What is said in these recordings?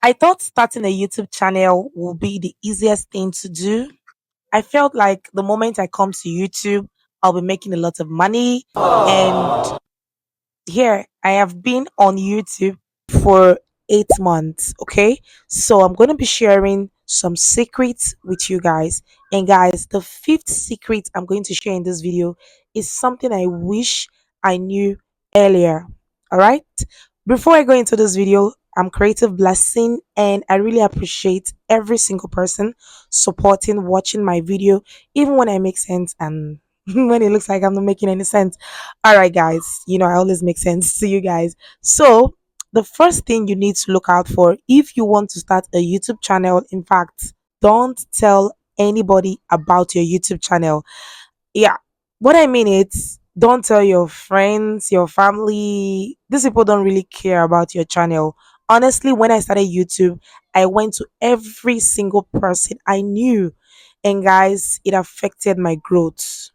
I thought starting a YouTube channel would be the easiest thing to do. I felt like the moment I come to YouTube, I'll be making a lot of money. And here I have been on YouTube for 8 months. Okay. So I'm going to be sharing some secrets with you guys. And guys, the fifth secret I'm going to share in this video is something I wish I knew earlier. All right. Before I go into this video, I'm Creative Blessing and I really appreciate every single person supporting, watching my video, even when I make sense and when it looks like I'm not making any sense. All right, guys, I always make sense to you guys. So, the first thing you need to look out for if you want to start a YouTube channel, in fact, don't tell anybody about your YouTube channel. Yeah, what I mean is don't tell your friends, your family. These people don't really care about your channel. Honestly, when I started YouTube, I went to every single person I knew, and guys, it affected my growth.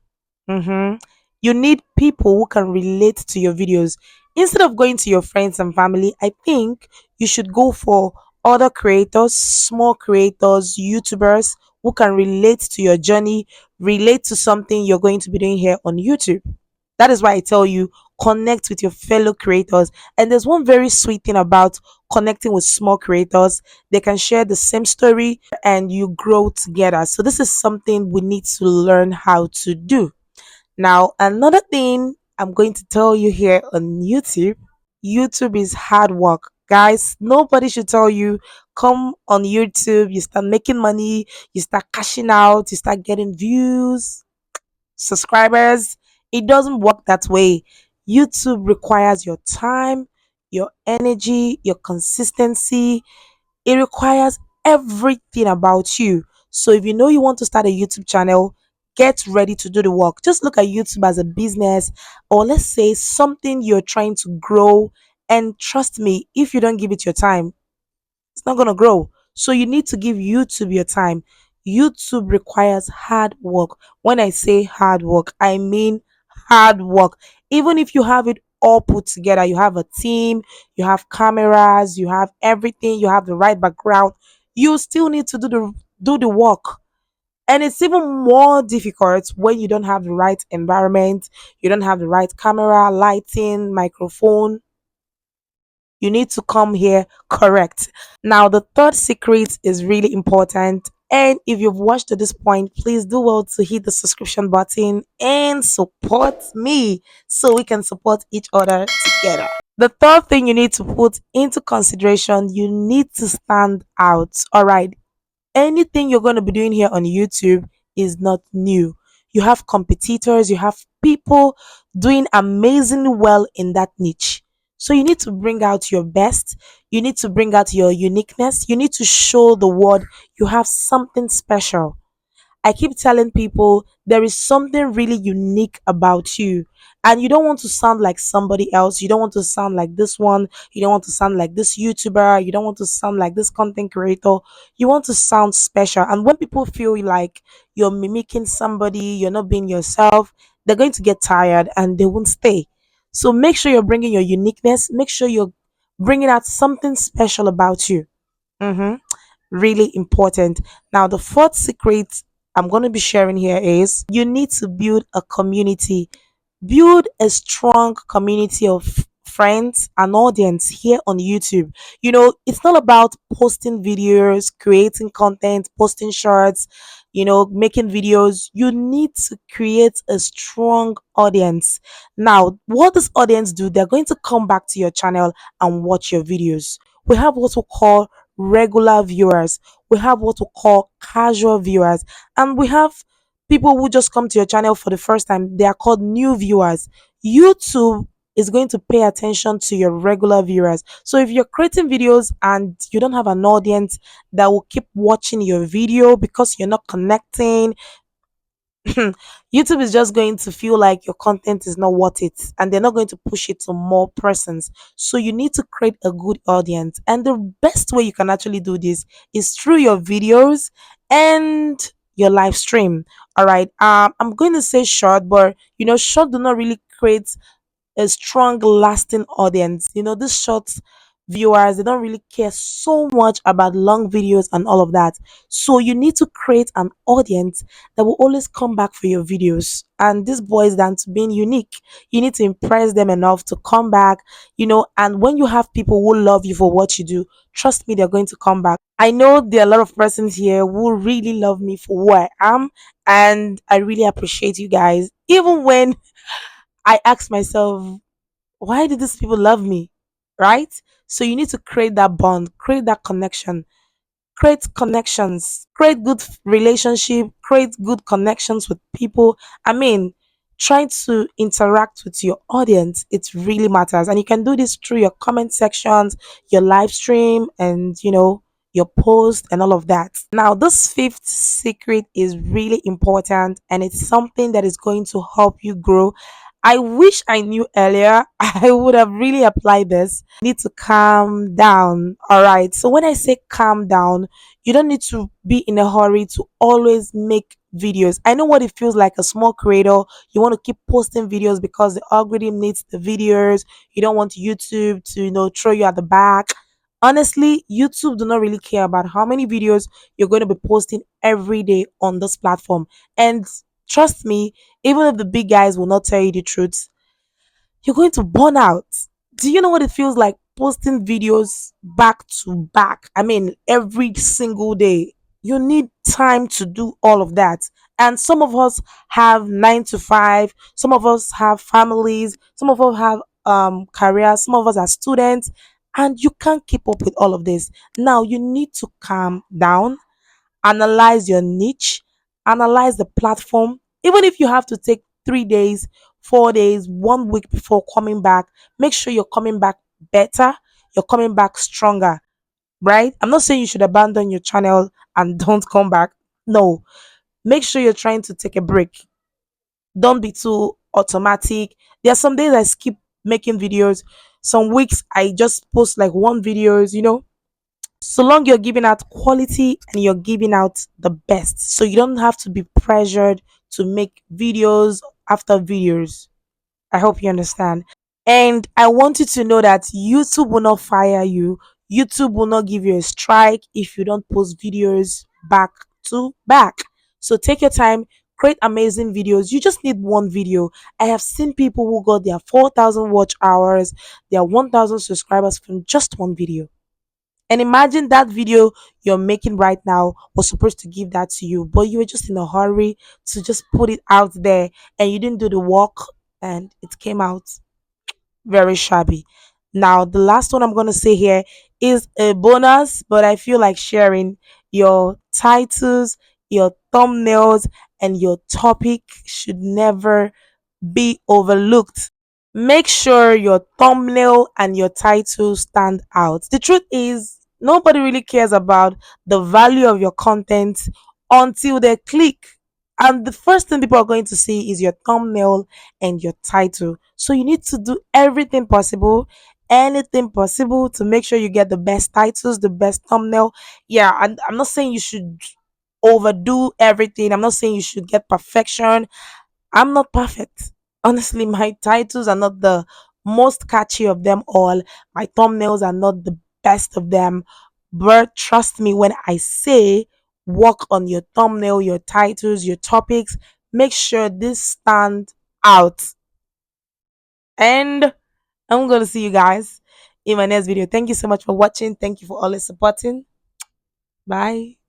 Mm-hmm. You need people who can relate to your videos. Instead of going to your friends and family, I think you should go for other creators, small creators, YouTubers who can relate to your journey, relate to something you're going to be doing here on YouTube. That is why I tell you connect with your fellow creators. And there's one very sweet thing about connecting with small creators. They can share the same story and you grow together. So this is something we need to learn how to do. Now, another thing I'm going to tell you here on YouTube is hard work. Guys, nobody should tell you come on YouTube, you start making money, you start cashing out, you start getting views, subscribers. It doesn't work that way. YouTube requires your time, your energy, your consistency. It requires everything about you. So if you know you want to start a YouTube channel, get ready to do the work. Just look at YouTube as a business, or let's say something you're trying to grow. And trust me, if you don't give it your time, it's not going to grow. So you need to give YouTube your time. YouTube requires hard work. When I say hard work, I mean hard work. Even if you have it all put together, you have a team, you have cameras, you have everything, you have the right background, you still need to do the work. And it's even more difficult when you don't have the right environment, you don't have the right camera, lighting, microphone. You need to come here correct. Now, the third secret is really important. And if you've watched to this point, please do well to hit the subscription button and support me so we can support each other together. The third thing you need to put into consideration, you need to stand out. All right. Anything you're going to be doing here on YouTube is not new. You have competitors, you have people doing amazingly well in that niche. So you need to bring out your best. You need to bring out your uniqueness. You need to show the world you have something special. I keep telling people there is something really unique about you. And you don't want to sound like somebody else. You don't want to sound like this one. You don't want to sound like this YouTuber. You don't want to sound like this content creator. You want to sound special. And when people feel like you're mimicking somebody, you're not being yourself, they're going to get tired and they won't stay. So make sure you're bringing your uniqueness. Make sure you're bringing out something special about you. Mm-hmm. Really important. Now, the fourth secret I'm going to be sharing here is you need to build a community. Build a strong community of friends and audience here on YouTube. It's not about posting videos, creating content, posting shorts, making videos. You need to create a strong audience. Now, what does audience do? They're going to come back to your channel and watch your videos. We have what we call regular viewers, we have what we call casual viewers, and we have people who just come to your channel for the first time. They are called new viewers. YouTube is going to pay attention to your regular viewers. So if you're creating videos and you don't have an audience that will keep watching your video because you're not connecting, YouTube is just going to feel like your content is not worth it and they're not going to push it to more persons. So you need to create a good audience. And the best way you can actually do this is through your videos and your live stream. All right. I'm going to say short, but short do not really create a strong lasting audience. These shorts viewers, they don't really care so much about long videos and all of that. So you need to create an audience that will always come back for your videos. And this boils down to being unique. You need to impress them enough to come back, and when you have people who love you for what you do, trust me, they're going to come back. I know there are a lot of persons here who really love me for who I am, and I really appreciate you guys. Even when I ask myself, why do these people love me? Right? So you need to create that bond, create that connection, create connections, create good relationship, create good connections with people. I mean, trying to interact with your audience, it really matters. And you can do this through your comment sections, your live stream, and your post and all of that. Now, this fifth secret is really important, and it's something that is going to help you grow. I wish I knew earlier. I would have really applied this. Need to calm down. All right. So when I say calm down, you don't need to be in a hurry to always make videos. I know what it feels like, a small creator. You want to keep posting videos because the algorithm needs the videos. You don't want YouTube to, throw you at the back. Honestly, YouTube do not really care about how many videos you're going to be posting every day on this platform. And trust me, even if the big guys will not tell you the truth, you're going to burn out. Do you know what it feels like posting videos back to back? I mean, every single day. You need time to do all of that. And some of us have 9 to 5, some of us have families, some of us have careers, some of us are students, and you can't keep up with all of this. Now you need to calm down, analyze your niche, analyze the platform. Even if you have to take 3 days, 4 days, 1 week before coming back, make sure you're coming back better, you're coming back stronger, right? I'm not saying you should abandon your channel and don't come back. No, make sure you're trying to take a break. Don't be too automatic. There are some days I skip making videos. Some weeks I just post like one videos. So long you're giving out quality and you're giving out the best, so you don't have to be pressured to make videos after videos. I hope you understand. And I want you to know that YouTube will not fire you. YouTube will not give you a strike if you don't post videos back to back. So take your time, create amazing videos. You just need one video. I have seen people who got their 4,000 watch hours, their 1,000 subscribers from just one video. And imagine that video you're making right now was supposed to give that to you, but you were just in a hurry to just put it out there and you didn't do the work and it came out very shabby. Now, the last one I'm going to say here is a bonus, but I feel like sharing your titles, your thumbnails, and your topic should never be overlooked. Make sure your thumbnail and your title stand out. The truth is, nobody really cares about the value of your content until they click. And the first thing people are going to see is your thumbnail and your title. So you need to do everything possible, anything possible to make sure you get the best titles, the best thumbnail. Yeah, and I'm not saying you should overdo everything. I'm not saying you should get perfection. I'm not perfect. Honestly, my titles are not the most catchy of them all. My thumbnails are not the best of them. But trust me when I say work on your thumbnail, your titles, your topics, make sure this stand out. And I'm going to see you guys in my next video. Thank you so much for watching. Thank you for always supporting. Bye.